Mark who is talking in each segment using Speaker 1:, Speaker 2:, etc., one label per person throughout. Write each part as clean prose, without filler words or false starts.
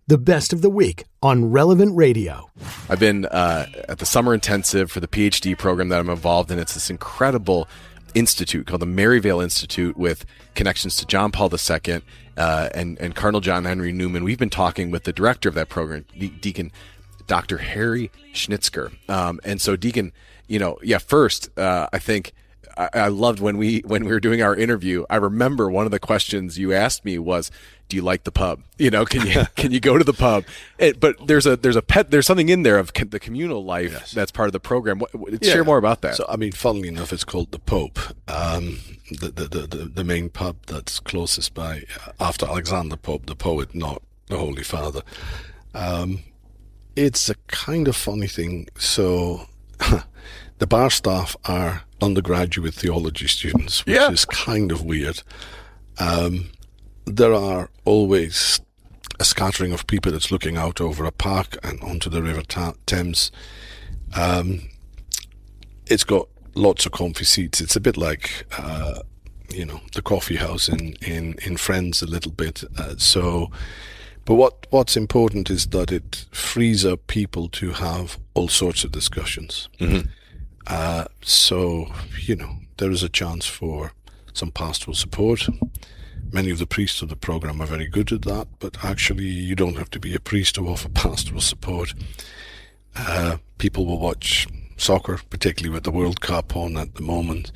Speaker 1: the best of the week on Relevant Radio.
Speaker 2: I've been at the summer intensive for the PhD program that I'm involved in. It's this incredible institute called the Maryvale Institute with connections to John Paul II and Cardinal John Henry Newman. We've been talking with the director of that program, Deacon Dr. Harry Schnitker. And so, Deacon, first, I think I loved when we were doing our interview. I remember one of the questions you asked me was, "Do you like the pub? Can you go to the pub?" But there's something in there of the communal life. Yes. That's part of the program. Share more about that.
Speaker 3: So, funnily enough, it's called the Pope, the main pub that's closest by after Alexander Pope, the poet, not the Holy Father. It's a kind of funny thing. So, the bar staff are undergraduate theology students, which is kind of weird. There are always a scattering of people that's looking out over a park and onto the River Thames. It's got lots of comfy seats. It's a bit like, the coffee house in Friends a little bit. But what's important is that it frees up people to have all sorts of discussions. Mm-hmm. There is a chance for some pastoral support. Many of the priests of the program are very good at that, but actually you don't have to be a priest to offer pastoral support. People will watch soccer, particularly with the World Cup on at the moment.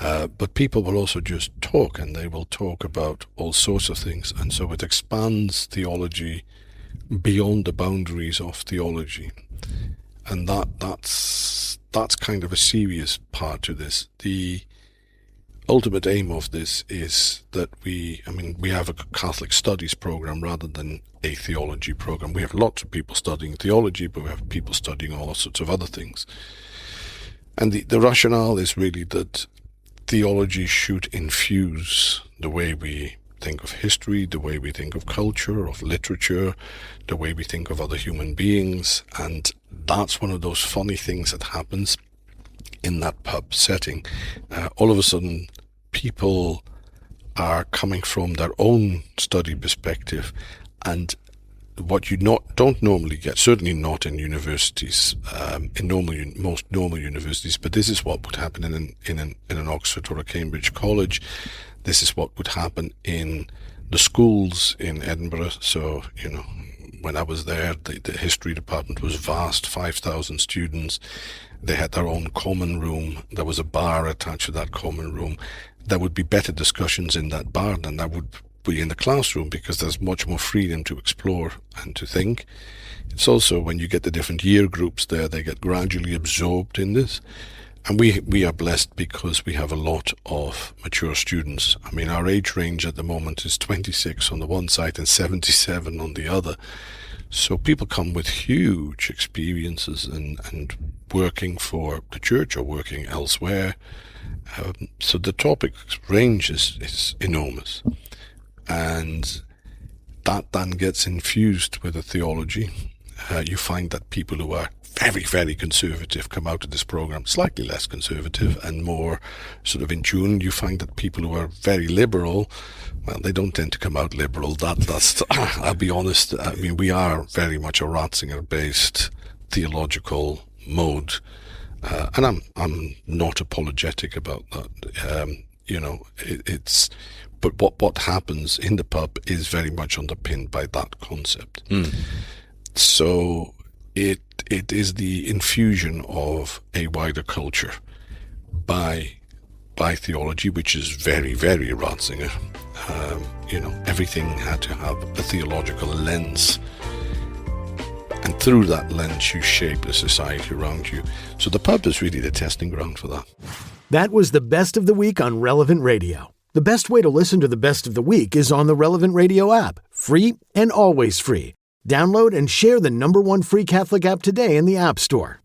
Speaker 3: But people will also just talk, and they will talk about all sorts of things. And so it expands theology beyond the boundaries of theology. And that's kind of a serious part to this. The ultimate aim of this is that we have a Catholic studies program rather than a theology program. We have lots of people studying theology, but we have people studying all sorts of other things. And the rationale is really that theology should infuse the way we think of history, the way we think of culture, of literature, the way we think of other human beings. And that's one of those funny things that happens in that pub setting. All of a sudden, people are coming from their own study perspective, and what you don't normally get, certainly not in universities, in most normal universities, but this is what would happen in an Oxford or a Cambridge college. This is what would happen in the schools in Edinburgh. So, when I was there, the history department was vast, 5,000 students. They had their own common room. There was a bar attached to that common room. There would be better discussions in that bar than there would be in the classroom, because there's much more freedom to explore and to think. It's also, when you get the different year groups there, they get gradually absorbed in this. And we are blessed because we have a lot of mature students. Our age range at the moment is 26 on the one side and 77 on the other. So people come with huge experiences and working for the church or working elsewhere. So the topic range is enormous. And that then gets infused with the theology. You find that people who are very, very conservative come out of this program slightly less conservative and more sort of in tune. You find that people who are very liberal, well, they don't tend to come out liberal. That's I'll be honest. We are very much a Ratzinger-based theological mode, and I'm not apologetic about that. But what happens in the pub is very much underpinned by that concept. Mm. So it is the infusion of a wider culture by theology, which is very, very Ratzinger. Everything had to have a theological lens, and through that lens you shape the society around you. So the pub is really the testing ground for that.
Speaker 1: That was the best of the week on Relevant Radio. The best way to listen to the best of the week is on the Relevant Radio app, free and always free. Download and share the #1 free Catholic app today in the App Store.